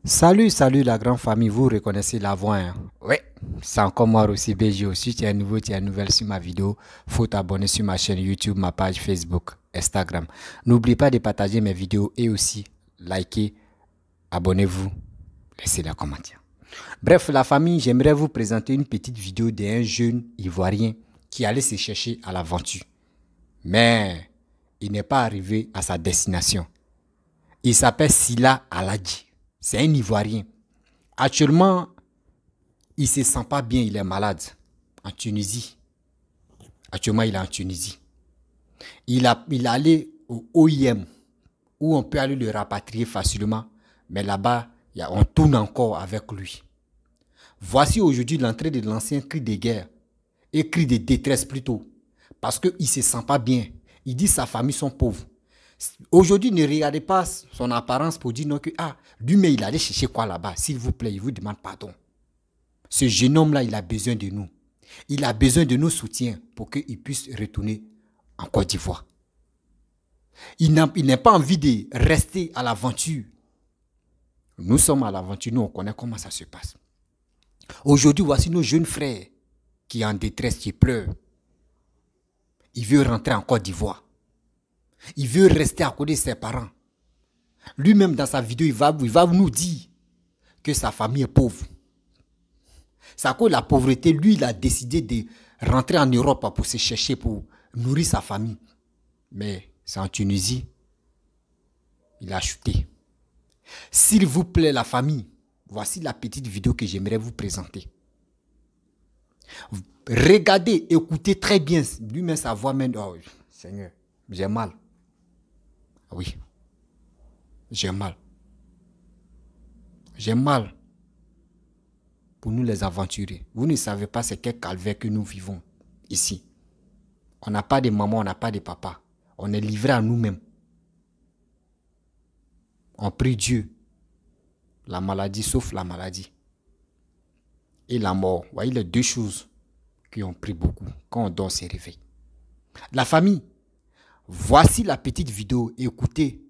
Salut, salut la grande famille, vous reconnaissez la voix, hein? Oui, c'est encore moi aussi BGO. Si tu es nouveau, tu es nouvelle sur ma vidéo, faut t'abonner sur ma chaîne YouTube, ma page Facebook, Instagram. N'oublie pas de partager mes vidéos et aussi liker, abonnez-vous, laissez des commentaires. Bref, la famille, j'aimerais vous présenter une petite vidéo d'un jeune Ivoirien qui allait se chercher à l'aventure. Mais il n'est pas arrivé à sa destination. Il s'appelle Sila Aladji. C'est un Ivoirien. Actuellement, il ne se sent pas bien, il est malade. En Tunisie. Actuellement, il est en Tunisie. Il est allé au OIM, où on peut aller le rapatrier facilement. Mais là-bas, on tourne encore avec lui. Voici aujourd'hui l'entrée de l'ancien cri de guerre. Et cri de détresse plutôt. Parce qu'il ne se sent pas bien. Il dit que sa famille sont pauvres. Aujourd'hui, ne regardez pas son apparence pour dire non que lui-même il allait chercher quoi là-bas. S'il vous plaît, il vous demande pardon. Ce jeune homme-là, il a besoin de nous. Il a besoin de nos soutiens pour qu'il puisse retourner en Côte d'Ivoire. Il n'a pas envie de rester à l'aventure. Nous sommes à l'aventure, nous on connaît comment ça se passe. Aujourd'hui, voici nos jeunes frères qui est en détresse, qui pleurent. Il veut rentrer en Côte d'Ivoire. Il veut rester à côté de ses parents. Lui-même, dans sa vidéo, il va nous dire que sa famille est pauvre. C'est à cause de la pauvreté, lui, il a décidé de rentrer en Europe pour se chercher, pour nourrir sa famille. Mais c'est en Tunisie, il a chuté. S'il vous plaît, la famille, voici la petite vidéo que j'aimerais vous présenter. Regardez, écoutez très bien. Lui-même, sa voix même. Oh, Seigneur, j'ai mal. Oui, j'ai mal. J'ai mal pour nous les aventuriers. Vous ne savez pas c'est quel calvaire que nous vivons ici. On n'a pas de maman, on n'a pas de papa. On est livré à nous-mêmes. On prie Dieu. La maladie, sauf la maladie. Et la mort. Vous voyez les deux choses qui ont pris beaucoup quand on dort, on se réveille. La famille, voici la petite vidéo. Écoutez,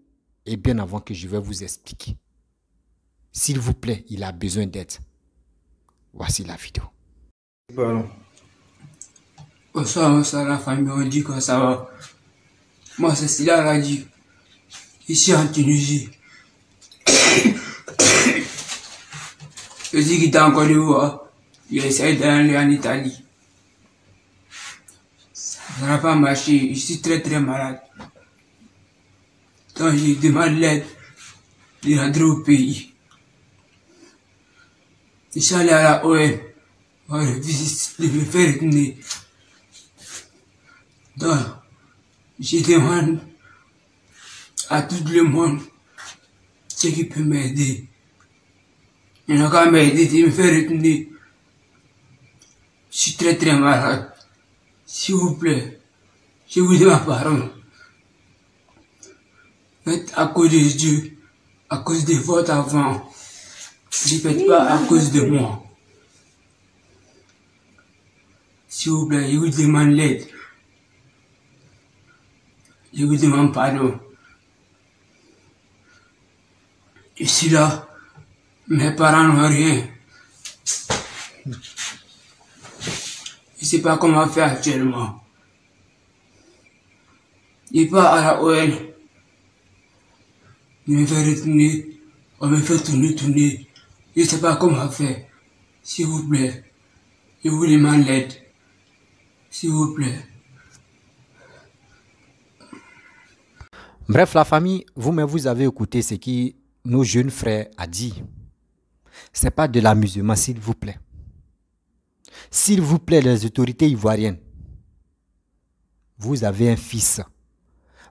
et bien avant que je vais vous expliquer. S'il vous plaît, il a besoin d'aide. Voici la vidéo. Pardon. Bonsoir, la famille, on dit que ça va. Moi, c'est Sila Aladji, ici en Tunisie. Je dis qu'il est en Côte d'Ivoire. Il essaie d'aller en Italie. Ça n'a pas marché. Je suis très très malade. Donc, je demande l'aide de rentrer au pays. Je suis allé à la OM. On a visite de me faire retourner. Donc, je demande à tout le monde ce qui peut m'aider. Il n'a qu'à m'aider de me faire retourner. Je suis très très malade. S'il vous plaît, je vous demande pardon. Faites à cause de Dieu, à cause de votre enfant. Ne faites pas à cause de moi. S'il vous plaît, je vous demande l'aide. Je vous demande pardon. Je suis là. Mes parents n'ont rien. Je ne sais pas comment faire actuellement. Je pars à la OL. Je me fais retourner. On me fait tourner. Je ne sais pas comment faire. S'il vous plaît. Je vous demande l'aide. S'il vous plaît. Bref, la famille, vous-même, vous avez écouté ce que nos jeunes frères a dit. Ce n'est pas de l'amusement, s'il vous plaît. S'il vous plaît, les autorités ivoiriennes, vous avez un fils.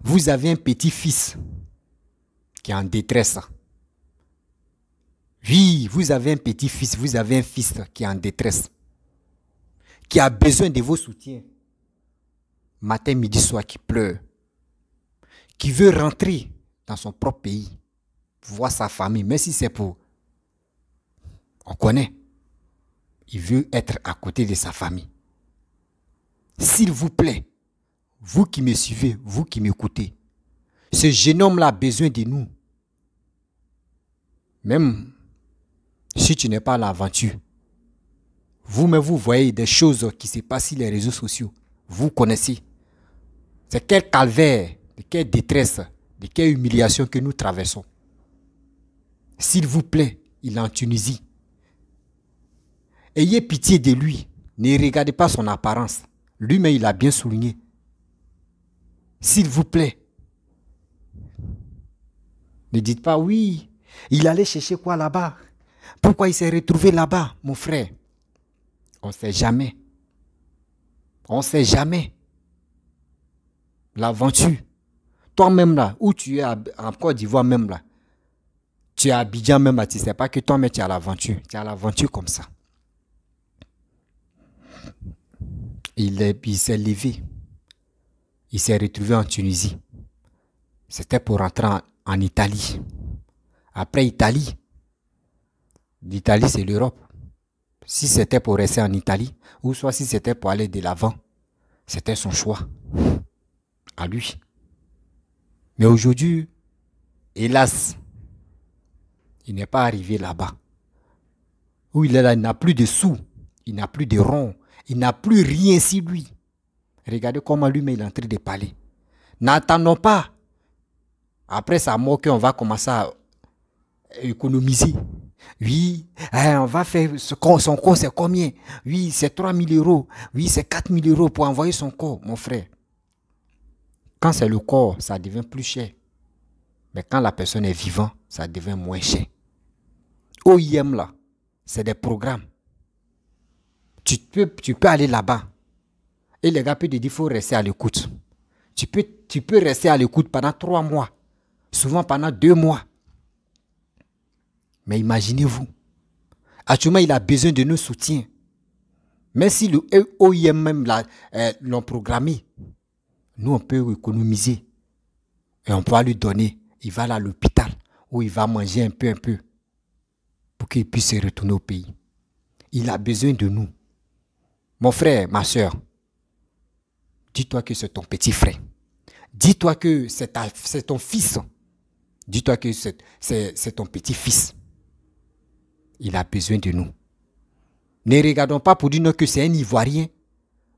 Vous avez un petit-fils qui est en détresse. Oui, vous avez un petit-fils, vous avez un fils qui est en détresse, qui a besoin de vos soutiens. Matin, midi, soir, qui pleure, qui veut rentrer dans son propre pays, voir sa famille, même si c'est pour... On connaît. Il veut être à côté de sa famille. S'il vous plaît, vous qui me suivez, vous qui m'écoutez, ce jeune homme-là a besoin de nous. Même si tu n'es pas à l'aventure, vous-même vous voyez des choses qui se passent sur les réseaux sociaux. Vous connaissez. C'est quel calvaire, de quelle détresse, de quelle humiliation que nous traversons. S'il vous plaît, il est en Tunisie. Ayez pitié de lui. Ne regardez pas son apparence. Lui-même, il a bien souligné. S'il vous plaît. Ne dites pas, oui, il allait chercher quoi là-bas? Pourquoi il s'est retrouvé là-bas, mon frère? On ne sait jamais. On ne sait jamais. L'aventure. Toi-même là, où tu es en Côte d'Ivoire même là, tu es à Abidjan même là, tu ne sais pas que toi-même tu es à l'aventure. Tu es à l'aventure comme ça. Il s'est levé. Il s'est retrouvé en Tunisie. C'était pour rentrer en Italie. Après Italie, l'Italie c'est l'Europe. Si c'était pour rester en Italie, ou soit si c'était pour aller de l'avant, c'était son choix. À lui. Mais aujourd'hui, hélas, il n'est pas arrivé là-bas. Où il est là, il n'a plus de sous, il n'a plus de ronds, il n'a plus rien sur lui. Regardez comment lui-même il est en train de parler. N'attendons pas. Après sa mort qu'on va commencer à économiser. Oui, on va faire son corps, c'est combien? Oui, c'est 3 000 euros. Oui, c'est 4 000 euros pour envoyer son corps, mon frère. Quand c'est le corps, ça devient plus cher. Mais quand la personne est vivante, ça devient moins cher. OIM là, c'est des programmes. Tu peux aller là-bas. Et les gars peuvent te dire qu'il faut rester à l'écoute. Tu peux rester à l'écoute pendant 3 mois. Souvent pendant 2 mois. Mais imaginez-vous. Actuellement, il a besoin de nos soutiens. Même si le OIM même l'ont programmé, nous, on peut économiser. Et on peut lui donner. Il va aller à l'hôpital où il va manger un peu. Pour qu'il puisse se retourner au pays. Il a besoin de nous. Mon frère, ma soeur, dis-toi que c'est ton petit frère. Dis-toi que c'est ton fils. Dis-toi que c'est ton petit-fils. Il a besoin de nous. Ne regardons pas pour dire que c'est un Ivoirien.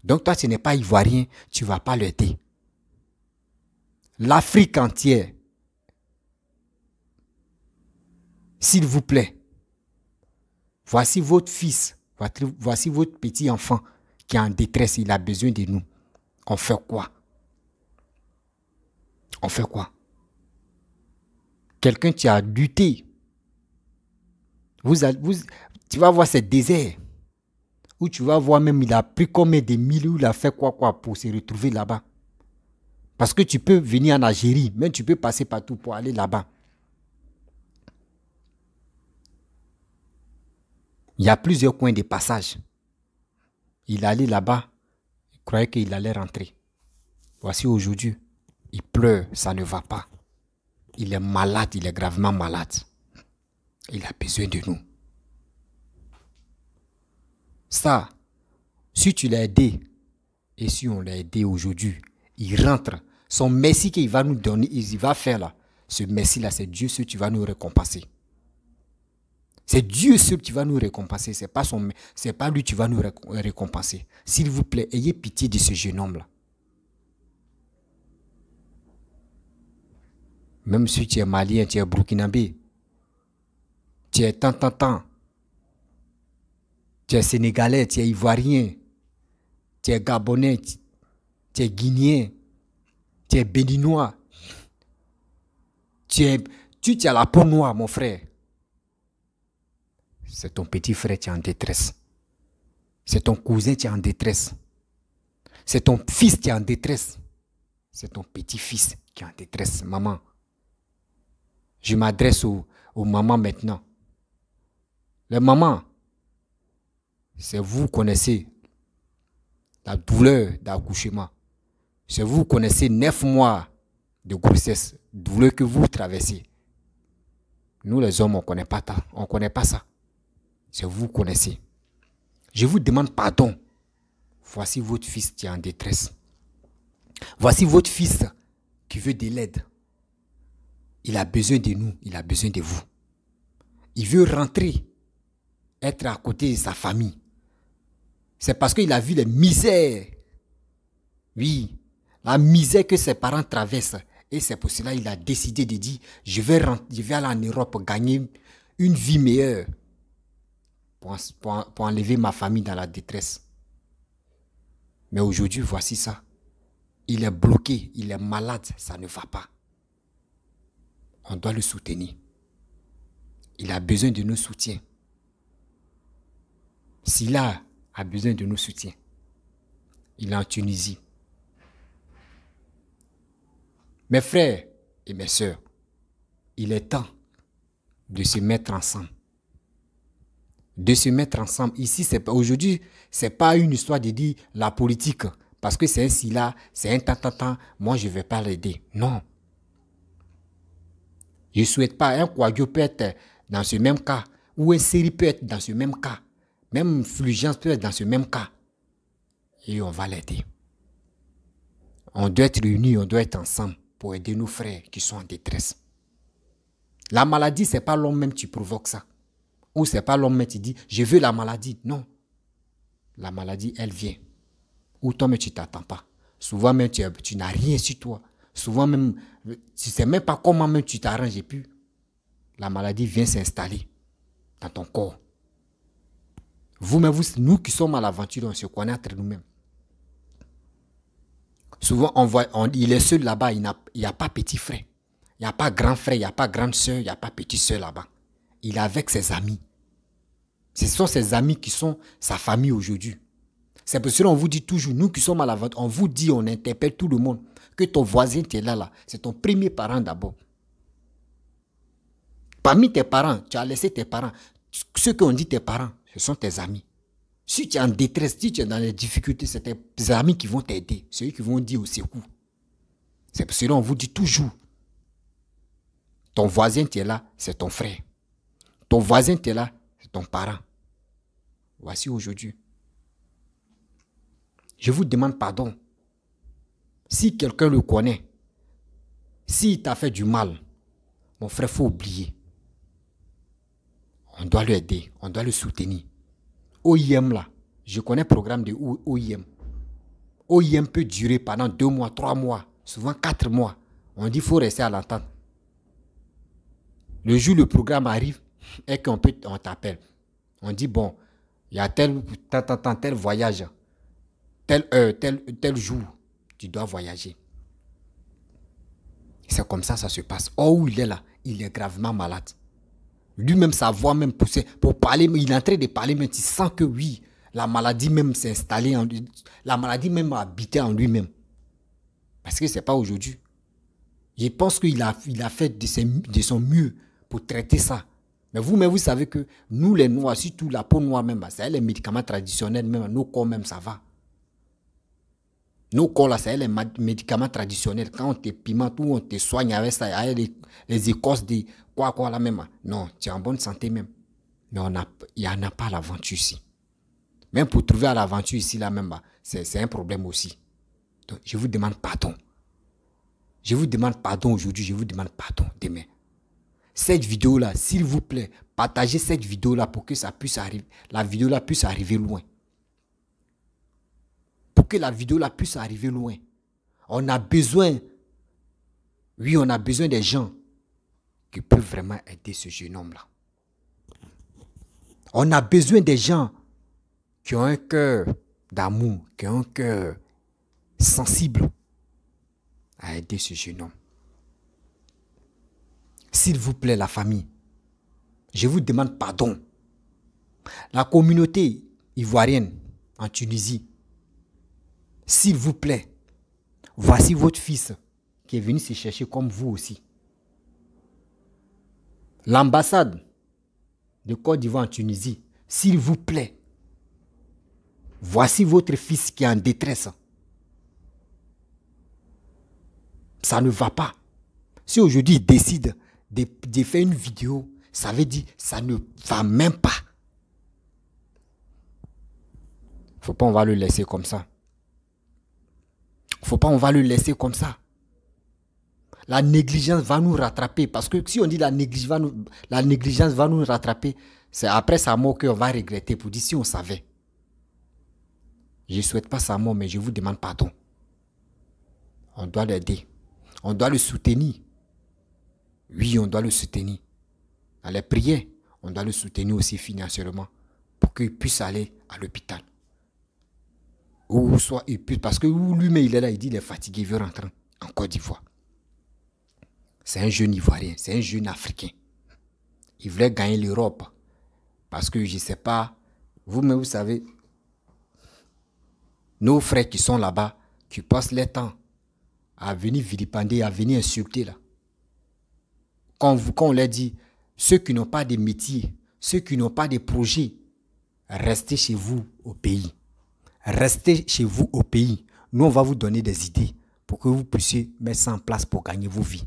Donc toi, tu n'es pas Ivoirien, tu ne vas pas l'aider. L'Afrique entière, s'il vous plaît, voici votre fils, voici votre petit enfant qui est en détresse, il a besoin de nous. On fait quoi? On fait quoi? Quelqu'un qui a lutté. Tu vas voir ce désert. Où tu vas voir même, il a pris combien de milliers, il a fait quoi pour se retrouver là-bas. Parce que tu peux venir en Algérie, mais tu peux passer partout pour aller là-bas. Il y a plusieurs coins de passage. Il allait là-bas, il croyait qu'il allait rentrer. Voici aujourd'hui, il pleure, ça ne va pas. Il est malade, il est gravement malade. Il a besoin de nous. Ça, si tu l'as aidé, et si on l'a aidé aujourd'hui, il rentre. Son merci qu'il va nous donner, il va faire là. Ce merci-là, c'est Dieu seul qui va nous récompenser. C'est Dieu seul qui va nous récompenser. C'est pas lui qui va nous récompenser. S'il vous plaît, ayez pitié de ce jeune homme-là. Même si tu es malien, tu es burkinabé, tu es tant. Tu es sénégalais, tu es ivoirien, tu es gabonais, tu es guinéen, tu es béninois. Tu as la peau noire, mon frère. C'est ton petit frère qui est en détresse. C'est ton cousin qui est en détresse. C'est ton fils qui est en détresse. C'est ton petit-fils qui est en détresse. Maman, je m'adresse aux mamans maintenant. Les mamans, c'est vous qui connaissez la douleur d'accouchement. C'est vous qui connaissez 9 mois de grossesse, douleur que vous traversez. Nous les hommes, on ne connaît pas ça. C'est vous qui connaissez. Je vous demande pardon. Voici votre fils qui est en détresse. Voici votre fils qui veut de l'aide. Il a besoin de nous, il a besoin de vous. Il veut rentrer être à côté de sa famille. C'est parce qu'il a vu les misères. Oui, la misère que ses parents traversent. Et c'est pour cela qu'il a décidé de dire, je vais aller en Europe gagner une vie meilleure pour enlever ma famille dans la détresse. Mais aujourd'hui, voici ça. Il est bloqué, il est malade, ça ne va pas. On doit le soutenir. Il a besoin de nos soutiens. Sila a besoin de nos soutiens. Il est en Tunisie. Mes frères et mes sœurs, il est temps de se mettre ensemble. De se mettre ensemble. Ici, aujourd'hui, ce n'est pas une histoire de dire la politique, parce que c'est un Sila, c'est un tant, moi je ne vais pas l'aider. Non. Je ne souhaite pas. Un Kouadio peut être dans ce même cas, ou un Seri peut être dans ce même cas. Même Fulgence peut être dans ce même cas. Et on va l'aider. On doit être réunis, on doit être ensemble pour aider nos frères qui sont en détresse. La maladie, ce n'est pas l'homme même qui provoque ça. Ou ce n'est pas l'homme même qui dit, je veux la maladie. Non. La maladie, elle vient. Ou toi-même, tu ne t'attends pas. Souvent même, tu n'as rien sur toi. Souvent même, tu ne sais même pas comment même tu t'arranges. Et puis, la maladie vient s'installer dans ton corps. Vous-même, nous qui sommes à l'aventure, on se connaît entre nous-mêmes. Souvent, il est seul là-bas, il n'y a pas petit frère. Il n'y a pas grand frère, il n'y a pas grande soeur, il n'y a pas petite soeur là-bas. Il est avec ses amis. Ce sont ses amis qui sont sa famille aujourd'hui. C'est pour cela qu'on vous dit toujours, nous qui sommes à l'aventure, on vous dit, on interpelle tout le monde, que ton voisin qui est là, c'est ton premier parent d'abord. Parmi tes parents, tu as laissé tes parents. Ceux qui ont dit tes parents, ce sont tes amis. Si tu es en détresse, si tu es dans les difficultés, c'est tes amis qui vont t'aider. C'est eux qui vont dire au secours. C'est pour cela qu'on vous dit toujours. Ton voisin qui est là, c'est ton frère. Ton voisin qui est là, c'est ton parent. Voici aujourd'hui. Je vous demande pardon. Si quelqu'un le connaît, s'il t'a fait du mal, mon frère, il faut oublier. On doit l'aider, on doit le soutenir. OIM là, je connais le programme de OIM. OIM peut durer pendant 2 mois, 3 mois, souvent 4 mois. On dit qu'il faut rester à l'entente. Le jour où le programme arrive, et qu'on t'appelle. On dit bon, il y a tel voyage, telle heure, tel jour, tu dois voyager. C'est comme ça se passe. Oh, où il est là, il est gravement malade. Lui-même, sa voix même poussée pour parler, il est en train de parler, mais tu sens que oui, la maladie même s'est installée en lui, la maladie même a habité en lui-même. Parce que ce n'est pas aujourd'hui. Je pense qu'il a fait de son mieux pour traiter ça. Mais vous-même, vous savez que nous, les Noirs, surtout la peau noire même, c'est les médicaments traditionnels, même nos corps même, ça va. Nos corps là, c'est les médicaments traditionnels. Quand on te pimente ou on te soigne avec ça, avec les écorces de quoi là même. Non, tu es en bonne santé même. Mais il n'y en a pas à l'aventure ici. Même pour trouver à l'aventure ici là même, c'est un problème aussi. Donc, je vous demande pardon. Je vous demande pardon aujourd'hui, je vous demande pardon demain. Cette vidéo là, s'il vous plaît, partagez cette vidéo là pour que ça puisse arriver. La vidéo là puisse arriver loin. Pour que la vidéo là puisse arriver loin. On a besoin, oui, on a besoin des gens qui peuvent vraiment aider ce jeune homme là. On a besoin des gens qui ont un cœur d'amour, qui ont un cœur sensible à aider ce jeune homme. S'il vous plaît, la famille, je vous demande pardon. La communauté ivoirienne en Tunisie, s'il vous plaît, voici votre fils qui est venu se chercher comme vous aussi. L'ambassade de Côte d'Ivoire en Tunisie, s'il vous plaît, voici votre fils qui est en détresse. Ça ne va pas. Si aujourd'hui il décide de faire une vidéo, ça veut dire que ça ne va même pas. Faut pas on va le laisser comme ça. Faut pas on va le laisser comme ça. La négligence va nous rattraper. Parce que si on dit la négligence va nous rattraper, C'est après sa mort qu'on va regretter pour dire si on savait. Je ne souhaite pas sa mort, mais je vous demande pardon. On doit l'aider. On doit le soutenir. Oui, on doit le soutenir. Dans les prières, on doit le soutenir aussi financièrement pour qu'il puisse aller à l'hôpital. Ou soit il puisse, parce que lui-même il est là, il dit il est fatigué, il veut rentrer en Côte d'Ivoire. C'est un jeune Ivoirien, c'est un jeune Africain. Il voulait gagner l'Europe. Parce que je ne sais pas, vous-même vous savez, nos frères qui sont là-bas, qui passent leur temps à venir vilipender, à venir insulter là. Quand on leur dit, ceux qui n'ont pas de métier, ceux qui n'ont pas de projet, restez chez vous au pays. Restez chez vous au pays. Nous, on va vous donner des idées pour que vous puissiez mettre ça en place pour gagner vos vies.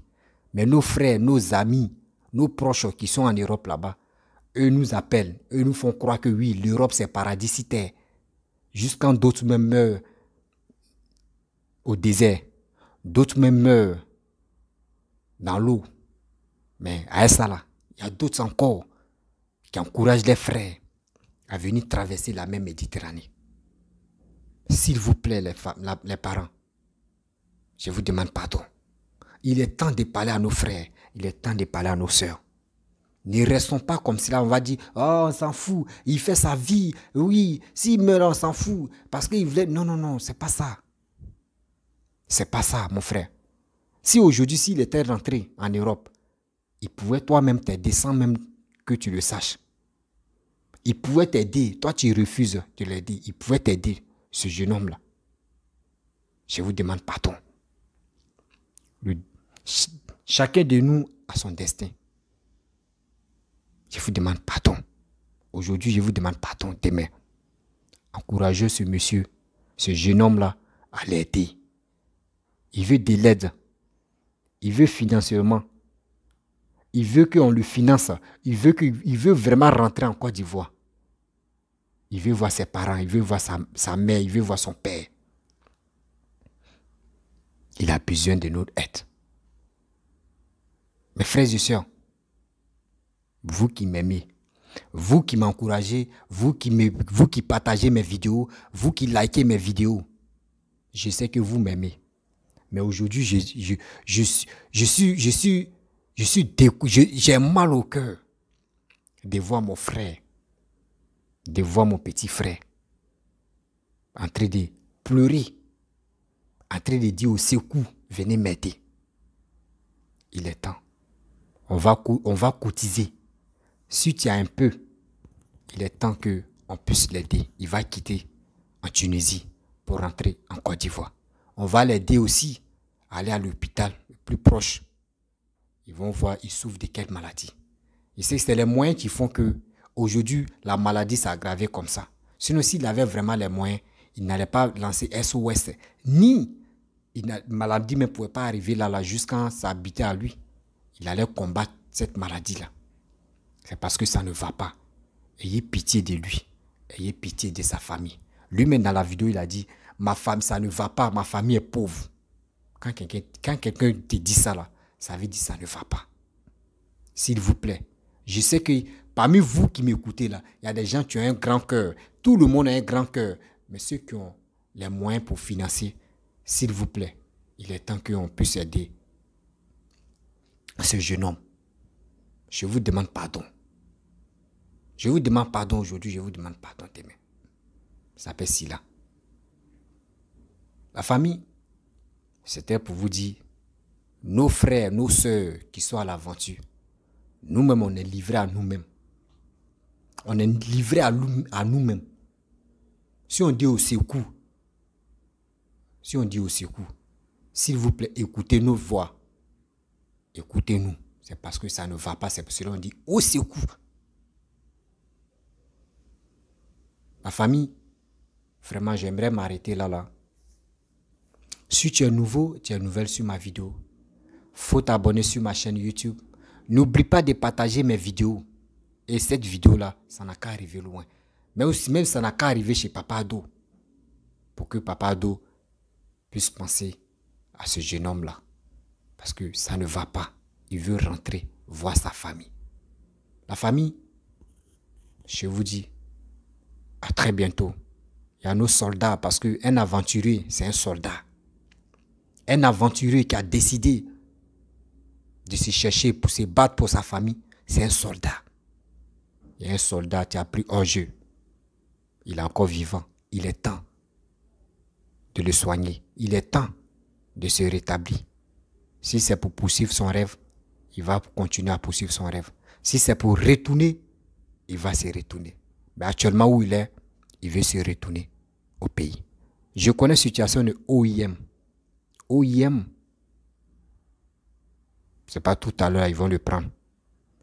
Mais nos frères, nos amis, nos proches qui sont en Europe là-bas, eux nous appellent, eux nous font croire que oui, l'Europe c'est paradis sur terre. Jusqu'à d'autres même meurent au désert. D'autres même meurent dans l'eau. Mais à ça là, il y a d'autres encore qui encouragent les frères à venir traverser la mer Méditerranée. S'il vous plaît, les parents, je vous demande pardon. Il est temps de parler à nos frères. Il est temps de parler à nos sœurs. Ne restons pas comme cela, on va dire, oh, on s'en fout, il fait sa vie, oui, s'il meurt, on s'en fout, parce qu'il voulait... Non, non, non, c'est pas ça. C'est pas ça, mon frère. Si aujourd'hui, s'il était rentré en Europe, il pouvait toi-même t'aider sans même que tu le saches. Il pouvait t'aider, toi tu refuses de l'aider, il pouvait t'aider, ce jeune homme-là. Je vous demande pardon. Chacun de nous a son destin. Je vous demande pardon. Aujourd'hui, je vous demande pardon demain. Encouragez ce monsieur, ce jeune homme-là, à l'aider. Il veut de l'aide. Il veut financièrement. Il veut qu'on le finance. Il veut vraiment rentrer en Côte d'Ivoire. Il veut voir ses parents. Il veut voir sa mère. Il veut voir son père. Il a besoin de notre aide. Mes frères et sœurs, vous qui m'aimez, vous qui m'encouragez, vous qui partagez mes vidéos, vous qui likez mes vidéos, je sais que vous m'aimez. Mais aujourd'hui, j'ai mal au cœur de voir mon frère, de voir mon petit frère en train de pleurer, en train de dire au secours, venez m'aider. Il est temps. On va cotiser. Si tu as un peu, il est temps qu'on puisse l'aider. Il va quitter en Tunisie pour rentrer en Côte d'Ivoire. On va l'aider aussi à aller à l'hôpital le plus proche. Ils vont voir, il souffre de quelle maladie. Je sais que c'est les moyens qui font que aujourd'hui la maladie s'est aggravée comme ça. Sinon, s'il avait vraiment les moyens, il n'allait pas lancer SOS. Ni la maladie ne pouvait pas arriver là jusqu'à s'habiter à lui. Il allait combattre cette maladie-là. C'est parce que ça ne va pas. Ayez pitié de lui. Ayez pitié de sa famille. Lui-même dans la vidéo, il a dit, ma femme, ça ne va pas, ma famille est pauvre. Quand quelqu'un te dit ça là, ça veut dire ça ne va pas. S'il vous plaît. Je sais que parmi vous qui m'écoutez là, il y a des gens qui ont un grand cœur. Tout le monde a un grand cœur. Mais ceux qui ont les moyens pour financer, s'il vous plaît, il est temps qu'on puisse aider ce jeune homme. Je vous demande pardon. Je vous demande pardon aujourd'hui, je vous demande pardon demain. Ça s'appelle Sila. La famille, c'était pour vous dire, nos frères, nos sœurs qui sont à l'aventure, nous-mêmes, on est livrés à nous-mêmes. On est livrés à nous-mêmes. Si on dit au secours, s'il vous plaît, écoutez nos voix. Écoutez-nous. C'est parce que ça ne va pas, c'est parce que l'on dit au secours. La famille, vraiment, j'aimerais m'arrêter là. Si tu es nouveau, tu es nouvelle sur ma vidéo, faut t'abonner sur ma chaîne YouTube. N'oublie pas de partager mes vidéos. Et cette vidéo-là, ça n'a qu'à arriver loin. Mais aussi, même ça n'a qu'à arriver chez Papa Ado. Pour que Papa Ado puisse penser à ce jeune homme-là. Parce que ça ne va pas. Il veut rentrer, voir sa famille. La famille, Je vous dis, à très bientôt. Il y a nos soldats, parce qu'un aventurier, c'est un soldat. Un aventurier qui a décidé de se chercher pour se battre pour sa famille, c'est un soldat. Il y a un soldat qui a pris hors jeu. Il est encore vivant. Il est temps de le soigner. Il est temps de se rétablir. Si c'est pour poursuivre son rêve, il va continuer à poursuivre son rêve. Si c'est pour retourner, il va se retourner. Mais actuellement où il est, il veut se retourner au pays. Je connais la situation de OIM. OIM, c'est pas tout à l'heure ils vont le prendre.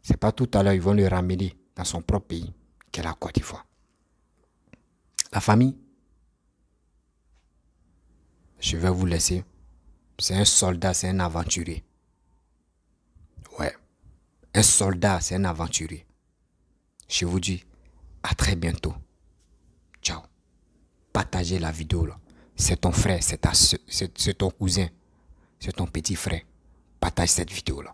C'est pas tout à l'heure ils vont le ramener dans son propre pays, qui est la Côte d'Ivoire. La famille, je vais vous laisser. C'est un soldat, c'est un aventurier. Ouais. Un soldat, c'est un aventurier. Je vous dis à très bientôt. Ciao. Partagez la vidéo là. C'est ton frère, c'est ton cousin, c'est ton petit frère. Partage cette vidéo là.